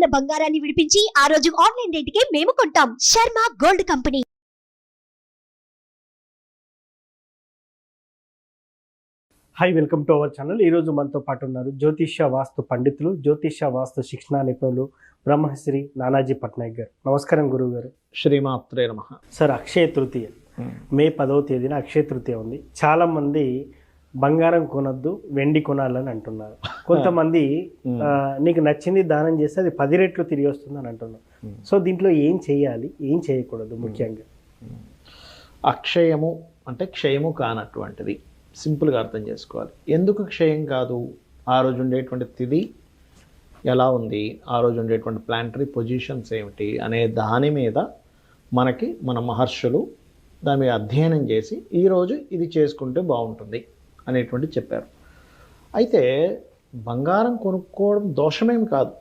ఉన్న బంగారాన్ని విడిపించి ఆ రోజు ఆన్లైన్ రేటుకే మేము కొంటాం. Sharma gold company. Hi, welcome to our channel. ఈరోజు మనతో పాటు ఉన్నారు జ్యోతిష్య వాస్తు పండితులు, జ్యోతిష్య వాస్తు శిక్షణ నిపుణులు బ్రహ్మశ్రీ నానాజీ పట్నాయక్ గారు. నమస్కారం గురువు గారు. శ్రీమాత్రే నమః. సార్, అక్షయ తృతీయ మే 10వ తేదీన అక్షయ తృతీయ ఉంది. చాలామంది బంగారం కొనొద్దు, వెండి కొనాలని అంటున్నారు. కొంతమంది నీకు నచ్చింది దానం చేస్తే అది 10 రెట్లు తిరిగి వస్తుంది అని అంటున్నారు. సో దీంట్లో ఏం చేయాలి, ఏం చేయకూడదు ముఖ్యంగా? అక్షయము అంటే క్షయము కానటువంటిది, సింపుల్గా అర్థం చేసుకోవాలి. ఎందుకు క్షయం కాదు? ఆ రోజు ఉండేటువంటి తిథి ఎలా ఉంది, ఆ రోజు ఉండేటువంటి ప్లానటరీ పొజిషన్స్ ఏమిటి అనే దాని మీద మన మహర్షులు దాని మీద అధ్యయనం చేసి ఈరోజు ఇది చేసుకుంటే బాగుంటుంది అనేటువంటి చెప్పారు. అయితే బంగారం కొనుక్కోవడం దోషమేమి కాదు,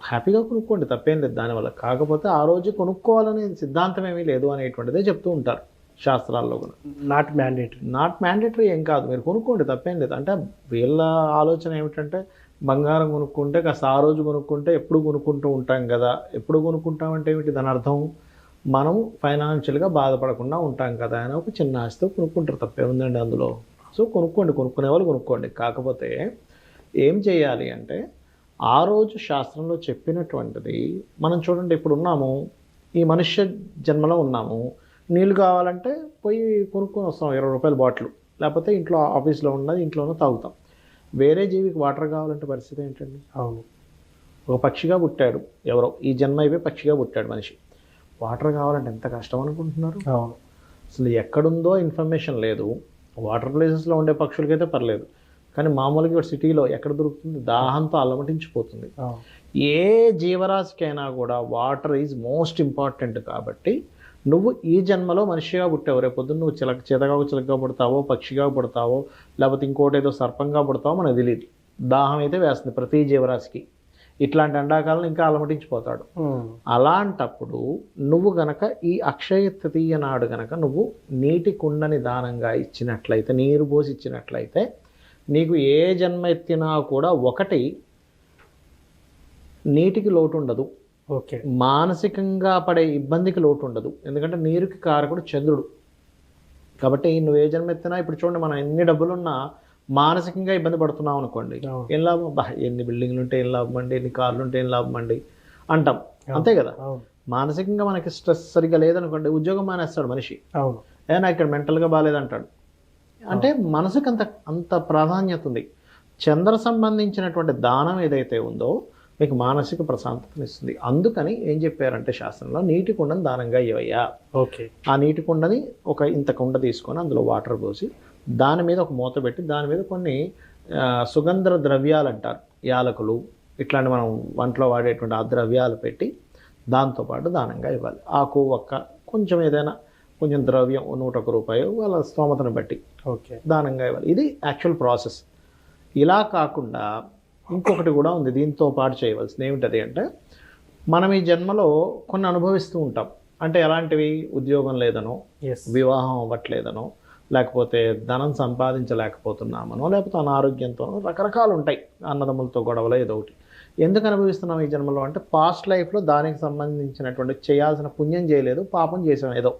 హ్యాపీగా కొనుక్కోండి, తప్పేం లేదు దానివల్ల. కాకపోతే ఆ రోజు కొనుక్కోవాలనే సిద్ధాంతం ఏమీ లేదు అనేటువంటిదే చెప్తూ ఉంటారు శాస్త్రాల్లో కూడా. నాట్ మ్యాండేటరీ ఏం కాదు, మీరు కొనుక్కోండి, తప్పేం లేదు. అంటే వీళ్ళ ఆలోచన ఏమిటంటే బంగారం కొనుక్కుంటే కాస్త ఆ రోజు కొనుక్కుంటే ఎప్పుడు కొనుక్కుంటూ ఉంటాం కదా. ఎప్పుడు కొనుక్కుంటామంటే ఏమిటి దాని అర్థం? మనం ఫైనాన్షియల్గా బాధపడకుండా ఉంటాం కదా అని ఒక చిన్న ఆశతో కొనుక్కుంటారు, తప్పే ఉందండి అందులో. సో కొనుక్కోండి, కొనుక్కునే వాళ్ళు కొనుక్కోండి. కాకపోతే ఏం చేయాలి అంటే ఆ రోజు శాస్త్రంలో చెప్పినటువంటిది మనం చూడండి. ఇప్పుడు ఉన్నాము, ఈ మనుష్య జన్మలో ఉన్నాము. నీళ్ళు కావాలంటే పోయి కొనుక్కొని వస్తాం, 20 రూపాయల బాటిల్, లేకపోతే ఇంట్లో ఆఫీస్లో ఉన్నది ఇంట్లోనే తాగుతాం. వేరే జీవికి వాటర్ కావాలంటే పరిస్థితి ఏంటండి? అవును, ఒక పక్షిగా పుట్టాడు ఎవరో, ఈ జన్మ అయిపోయి పక్షిగా పుట్టాడు మనిషి. వాటర్ కావాలంటే ఎంత కష్టం అనుకుంటున్నారు? అవును, అసలు ఎక్కడుందో ఇన్ఫర్మేషన్ లేదు. వాటర్ ప్లేసెస్లో ఉండే పక్షులకైతే పర్లేదు, కానీ మామూలుగా ఇక్కడ సిటీలో ఎక్కడ దొరుకుతుంది? దాహంతో అలమటించిపోతుంది. ఏ జీవరాశికైనా కూడా వాటర్ ఈజ్ మోస్ట్ ఇంపార్టెంట్. కాబట్టి నువ్వు ఈ జన్మలో మనిషిగా పుట్టావు, రేపొద్దున నువ్వు చిలకగా పుడతావో, పక్షిగా పుడతావో, లేకపోతే ఇంకోటి ఏదో సర్పంగా పుడతావో మనకు తెలియదు. దాహం అయితే వేస్తుంది ప్రతి జీవరాశికి. ఇట్లాంటి ఎండాకాలం ఇంకా అలమటించిపోతాడు. అలాంటప్పుడు నువ్వు గనక ఈ అక్షయ తృతీయ నాడు గనక నువ్వు నీటి కుండని దానంగా ఇచ్చినట్లయితే, నీరు పోసి ఇచ్చినట్లయితే, నీకు ఏ జన్మ ఎత్తినా కూడా ఒకటి నీటికి లోటు ఉండదు, ఓకే, మానసికంగా పడే ఇబ్బందికి లోటు ఉండదు. ఎందుకంటే నీరుకి కారకుడు చంద్రుడు. కాబట్టి నువ్వు ఏ జన్మ ఎత్తినా, ఇప్పుడు చూడండి, మనం ఎన్ని డబ్బులున్నా మానసికంగా ఇబ్బంది పడుతున్నాం అనుకోండి, ఏం లాభం? ఎన్ని బిల్డింగ్లు ఉంటే ఏం లాభం అండి, ఎన్ని కార్లు ఉంటే ఏం లాభం అండి అంటాం, అంతే కదా. మానసికంగా మనకి స్ట్రెస్ సరిగ్గా లేదనుకోండి, ఉద్యోగం మానేస్తాడు మనిషి. నాకు ఇక్కడ మెంటల్గా బాగాలేదంటాడు. అంటే మనసుకు అంత ప్రాధాన్యత ఉంది. చంద్ర సంబంధించినటువంటి దానం ఏదైతే ఉందో మీకు మానసిక ప్రశాంతతనిస్తుంది. అందుకని ఏం చెప్పారంటే శాస్త్రంలో, నీటి కుండని దానంగా ఇవ్వయ్యా. ఓకే, ఆ నీటి కుండని ఇంత కుండ తీసుకొని అందులో వాటర్ పోసి దాని మీద ఒక మూత పెట్టి దాని మీద కొన్ని సుగంధ ద్రవ్యాలు అంటారు, యాలకులు, ఇట్లాంటి మనం వంటలో వాడేటువంటి ఆ ద్రవ్యాలు పెట్టి దాంతోపాటు దానంగా ఇవ్వాలి. ఆకు ఒక్క కొంచెం ఏదైనా కొంచెం ద్రవ్యం 101 రూపాయలు వాళ్ళ స్తోమతను బట్టి దానంగా ఇవ్వాలి. ఇది యాక్చువల్ ప్రాసెస్. ఇలా కాకుండా ఇంకొకటి కూడా ఉంది దీంతో పాటు చేయవలసింది. ఏమిటది అంటే, మనం ఈ జన్మలో కొన్ని అనుభవిస్తూ ఉంటాం. అంటే ఎలాంటివి? ఉద్యోగం లేదనో, వివాహం అవ్వట్లేదనో, లేకపోతే ధనం సంపాదించలేకపోతున్నామనో, లేకపోతే అనారోగ్యంతోనో, రకరకాలు ఉంటాయి. అన్నదమ్ములతో గొడవలో ఏదో ఒకటి. ఎందుకు అనుభవిస్తున్నాం ఈ జన్మలో అంటే, పాస్ట్ లైఫ్లో దానికి సంబంధించినటువంటి చేయాల్సిన పుణ్యం చేయలేదు, పాపం చేసాం ఏదో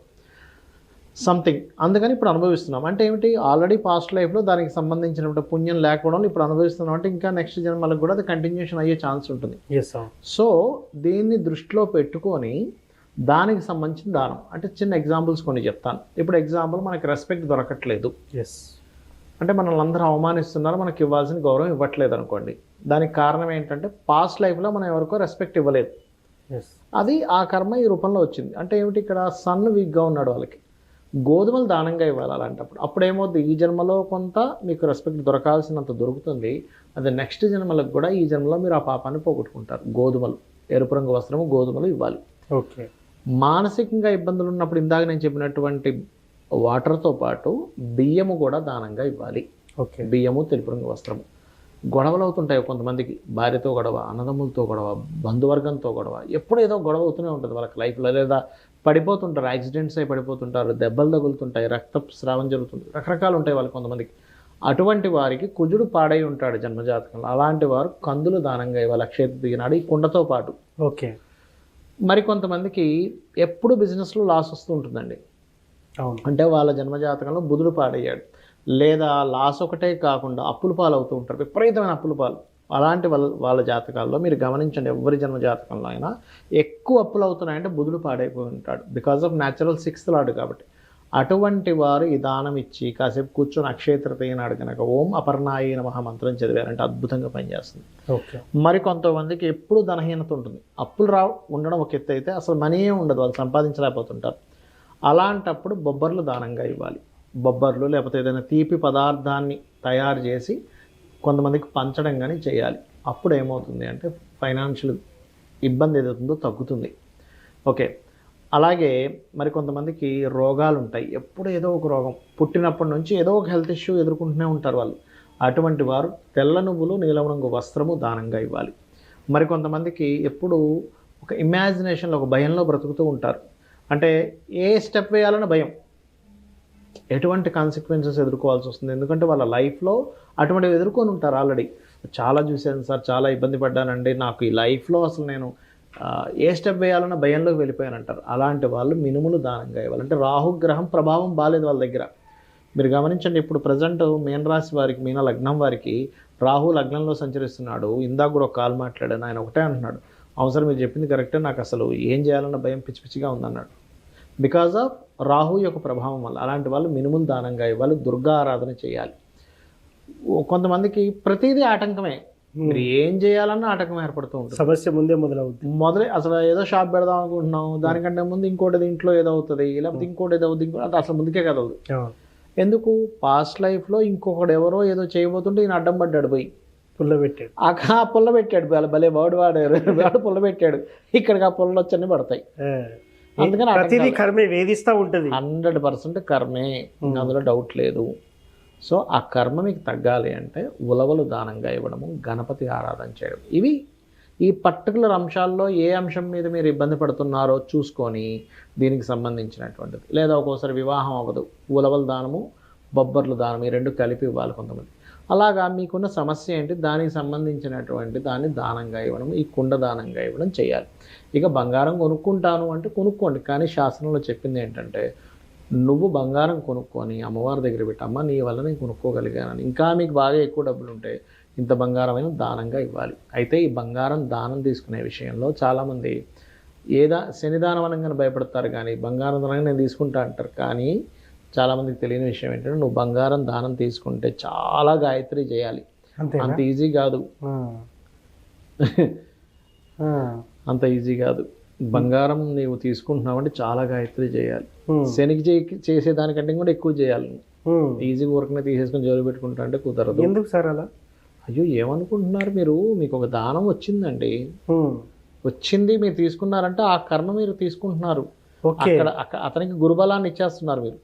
సంథింగ్, అందుకని ఇప్పుడు అనుభవిస్తున్నాం. అంటే ఏమిటి? ఆల్రెడీ పాస్ట్ లైఫ్లో దానికి సంబంధించినటువంటి పుణ్యం లేకపోవడం ఇప్పుడు అనుభవిస్తున్నాం. అంటే ఇంకా నెక్స్ట్ జన్మలకు కూడా అది కంటిన్యూషన్ అయ్యే ఛాన్స్ ఉంటుంది. సో దీన్ని దృష్టిలో పెట్టుకొని దానికి సంబంధించిన దానం అంటే చిన్న ఎగ్జాంపుల్స్ కొన్ని చెప్తాను. ఇప్పుడు ఎగ్జాంపుల్, మనకి రెస్పెక్ట్ దొరకట్లేదు, అంటే మనల్ని అందరూ అవమానిస్తున్నారు, మనకి ఇవ్వాల్సిన గౌరవం ఇవ్వట్లేదు అనుకోండి. దానికి కారణం ఏంటంటే, పాస్ట్ లైఫ్లో మనం ఎవరికో రెస్పెక్ట్ ఇవ్వలేదు. అది ఆ కర్మ ఈ రూపంలో వచ్చింది. అంటే ఏమిటి? ఇక్కడ సన్ వీక్గా ఉన్నాడు, వాళ్ళకి గోధుమలు దానంగా ఇవ్వాలి. అలాంటప్పుడు అప్పుడు ఏమవుతుంది? ఈ జన్మలో కొంత మీకు రెస్పెక్ట్ దొరకాల్సినంత దొరుకుతుంది. అది నెక్స్ట్ జన్మలకు కూడా ఈ జన్మలో మీరు ఆ పాపాన్ని పోగొట్టుకుంటారు. గోధుమలు, ఎరుపు రంగు వస్త్రము, గోధుమలు ఇవ్వాలి. ఓకే, మానసికంగా ఇబ్బందులు ఉన్నప్పుడు ఇందాక నేను చెప్పినటువంటి వాటర్తో పాటు బియ్యము కూడా దానంగా ఇవ్వాలి. ఓకే, బియ్యము, తెలుపు రంగు వస్త్రము. గొడవలు అవుతుంటాయి కొంతమందికి, భార్యతో గొడవ, అన్నదమ్ములతో గొడవ, బంధువర్గంతో గొడవ, ఎప్పుడు ఏదో గొడవ అవుతూనే ఉంటుంది వాళ్ళకి లైఫ్లో. లేదా పడిపోతుంటారు, యాక్సిడెంట్స్ అయి పడిపోతుంటారు, దెబ్బలు తగులుతుంటాయి, రక్తస్రావం జరుగుతుంది, రకరకాలు ఉంటాయి వాళ్ళకి కొంతమందికి. అటువంటి వారికి కుజుడు పాడై ఉంటాడు జన్మజాతకంలో. అలాంటి వారు కందులు దానంగా ఇవ్వాలి అక్షయ తృతీయ నాడు, ఈ కుండతో పాటు. ఓకే. మరి కొంతమందికి ఎప్పుడు బిజినెస్లో లాస్ వస్తూ ఉంటుందండి. అవును. అంటే వాళ్ళ జన్మజాతకంలో బుధుడు పాడయ్యాడు, లేదా లాస్ ఒకటే కాకుండా అప్పుల పాలు అవుతూ ఉంటారు, విపరీతమైన అప్పుల పాలు. అలాంటి వాళ్ళ జాతకాల్లో మీరు గమనించండి, ఎవరి జన్మ జాతకంలో అయినా ఎక్కువ అప్పులు అవుతున్నాయంటే బుధుడు పాడైపోయి ఉంటాడు, because of natural 6th lord కాబట్టి. అటువంటి వారు ఈ దానం ఇచ్చి కాసేపు కూర్చొని అక్షయ తృతీయ నాడు కనుక ఓం అపర్ణాయ నమః మంత్రం చదివారంటే అద్భుతంగా పనిచేస్తుంది. ఓకే. మరి కొంతమందికి ఎప్పుడు ధనహీనత ఉంటుంది, అప్పులు ఉండడం ఒక ఎత్తు అయితే అసలు మనీయే ఉండదు, వాళ్ళు సంపాదించలేకపోతుంటారు. అలాంటప్పుడు బొబ్బర్లు దానంగా ఇవ్వాలి. బొబ్బర్లు లేకపోతే ఏదైనా తీపి పదార్థాన్ని తయారు చేసి కొంతమందికి పంచడం కానీ చేయాలి. అప్పుడు ఏమవుతుంది అంటే ఫైనాన్షియల్ ఇబ్బంది ఏదవుతుందో తగ్గుతుంది. ఓకే. అలాగే మరి కొంతమందికి రోగాలు ఉంటాయి, ఎప్పుడు ఏదో ఒక రోగం, పుట్టినప్పటి నుంచి ఏదో ఒక హెల్త్ ఇష్యూ ఎదుర్కొంటూనే ఉంటారు వాళ్ళు. అటువంటి వారు తెల్ల నువ్వులు నీలం రంగు వస్త్రము దానంగా ఇవ్వాలి. మరి కొంతమందికి ఎప్పుడు ఒక ఇమాజినేషన్లో ఒక భయంలో బ్రతుకుతూ ఉంటారు, అంటే ఏ స్టెప్ వేయాలన్న భయం, ఎటువంటి కాన్సిక్వెన్సెస్ ఎదుర్కోవాల్సి వస్తుంది, ఎందుకంటే వాళ్ళ లైఫ్లో అటువంటివి ఎదుర్కొని ఉంటారు ఆల్రెడీ. చాలా చూశాను సార్, చాలా ఇబ్బంది పడ్డానండి, నాకు ఈ లైఫ్లో అసలు నేను ఏ స్టెప్ వేయాలన్న భయంలోకి వెళ్ళిపోయానంటారు. అలాంటి వాళ్ళు మినుములు దానంగా ఇవ్వాలి. అంటే రాహుగ్రహం ప్రభావం బాలేదు వాళ్ళ దగ్గర. మీరు గమనించండి, ఇప్పుడు ప్రజెంట్ మీనరాశి వారికి, మీన లగ్నం వారికి రాహు లగ్నంలో సంచరిస్తున్నాడు. ఇందాక కూడా ఒక కాల్ మాట్లాడాను, ఆయన ఒకటే అంటున్నాడు, అవసరం మీరు చెప్పింది కరెక్టే, నాకు అసలు ఏం చేయాలన్న భయం పిచ్చి పిచ్చిగా ఉందన్నాడు, బికాజ్ ఆఫ్ రాహు యొక్క ప్రభావం వల్ల. అలాంటి వాళ్ళు మినుములు దానంగా ఇవ్వాలి, దుర్గా ఆరాధన చేయాలి. కొంతమందికి ప్రతిదీ ఆటంకమే, మీరు ఏం చేయాలన్నా ఆటంకం ఏర్పడుతూ ఉంటుంది, సమస్య ముందే మొదలవుతుంది. అసలు ఏదో షాప్ పెడదాం అనుకుంటున్నాం, దానికంటే ముందు ఇంకోటి ఇంట్లో ఏదో అవుతుంది, లేకపోతే ఇంకోటి ఏదో అవుతుంది, అంటే అసలు ముందుకే కదలదు. ఎందుకు? పాస్ట్ లైఫ్లో ఇంకొకడు ఎవరో ఏదో చేయబోతుంటే ఈయన అడ్డం పడ్డాడు, పోయి పుల్ల పెట్టాడు, ఆ పుల్ల పెట్టాడు, భలే వాడు వాడు పుల్ల పెట్టాడు, ఇక్కడికి ఆ పుల్లలు వచ్చని పడతాయి. అందుకని ప్రతిదీ కర్మే వేధిస్తూ ఉంటుంది. 100% కర్మే, అందులో డౌట్ లేదు. సో ఆ కర్మ మీకు తగ్గాలి అంటే ఉలవలు దానంగా ఇవ్వడము, గణపతి ఆరాధన చేయడం, ఇవి ఈ పర్టికులర్ అంశాల్లో ఏ అంశం మీద మీరు ఇబ్బంది పడుతున్నారో చూసుకొని దీనికి సంబంధించినటువంటిది. లేదా ఒక్కోసారి వివాహం అవ్వదు, ఉలవల దానము బొబ్బర్లు దానం ఈ రెండు కలిపి ఇవ్వాలి కొంతమంది. అలాగా మీకున్న సమస్య ఏంటి, దానికి సంబంధించినటువంటి దాన్ని దానంగా ఇవ్వడం, ఈ కుండ దానంగా ఇవ్వడం చేయాలి. ఇక బంగారం కొనుక్కుంటాను అంటే కొనుక్కోండి, కానీ శాస్త్రంలో చెప్పింది ఏంటంటే నువ్వు బంగారం కొనుక్కొని అమ్మవారి దగ్గర పెట్టి, అమ్మ నీ వల్ల నేను కొనుక్కోగలిగానని, ఇంకా మీకు బాగా ఎక్కువ డబ్బులు ఉంటే ఇంత బంగారమైన దానంగా ఇవ్వాలి. అయితే ఈ బంగారం దానం తీసుకునే విషయంలో చాలామంది శనిదానం అనగానే భయపడతారు, కానీ బంగారం దానంగా నేను తీసుకుంటా అంటారు. కానీ చాలామందికి తెలియని విషయం ఏంటంటే నువ్వు బంగారం దానం తీసుకుంటే చాలా గాయత్రి చేయాలి, అంత ఈజీ కాదు. అంత ఈజీ కాదు. బంగారం నీవు తీసుకుంటున్నావంటే చాలా గాయత్రి చేయాలి, శనికి చేసేదానికంటే కూడా ఎక్కువ చేయాలి. ఈజీగా ఊరకనే తీసేసుకొని జోలు పెట్టుకుంటా అంటే కుదరదు. ఎందుకు సార్ అలా? అయ్యో ఏమనుకుంటున్నారు మీరు, మీకు ఒక దానం వచ్చిందండి, వచ్చింది మీరు తీసుకున్నారంటే ఆ కర్మ మీరు తీసుకుంటున్నారు. అక్కడ అతనికి గురుబలాన్ని ఇచ్చేస్తున్నారు, మీరు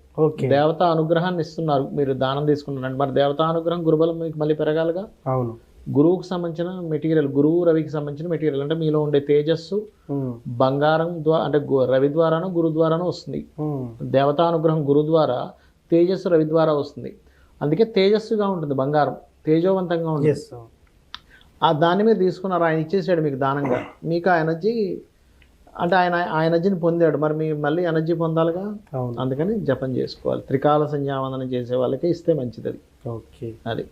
దేవతా అనుగ్రహాన్ని ఇస్తున్నారు, మీరు దానం తీసుకున్నారంటే. మరి దేవతా అనుగ్రహం గురుబలం మీకు మళ్ళీ పెరగాలిగా. అవును. గురువుకు సంబంధించిన మెటీరియల్, గురువు రవికి సంబంధించిన మెటీరియల్, అంటే మీలో ఉండే తేజస్సు బంగారం అంటే రవి ద్వారానో గురు ద్వారానో వస్తుంది. దేవతానుగ్రహం గురు ద్వారా, తేజస్సు రవి ద్వారా వస్తుంది. అందుకే తేజస్సుగా ఉంటుంది బంగారం, తేజోవంతంగా ఉంటుంది. దాన్ని మీరు తీసుకున్నారు, ఆయన ఇచ్చేసాడు మీకు దానంగా, మీకు ఆ ఎనర్జీ, అంటే ఆ ఎనర్జీని పొందాడు, మరి మీ మళ్ళీ ఎనర్జీ పొందాలిగా. అందుకని జపం చేసుకోవాలి, త్రికాల సంధ్యావందనం చేసే వాళ్ళకే ఇస్తే మంచిది అది. ఓకే. అది.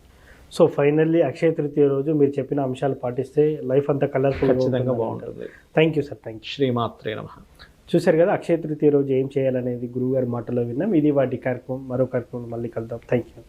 సో ఫైనల్లీ అక్షయ తృతీయ రోజు మీరు చెప్పిన అంశాలు పాటిస్తే లైఫ్ అంతా కలర్ఫుల్, ఖచ్చితంగా బాగుంటుంది. Thank you sir, thank you. శ్రీమాత్రే నమః. చూశారు కదా, అక్షయ తృతీయ రోజు ఏం చేయాలనేది గురువు గారి మాటలో విన్నాం. ఇది వాటి కార్యక్రమం, మరో కార్యక్రమం మళ్ళీ కలుద్దాం. Thank you.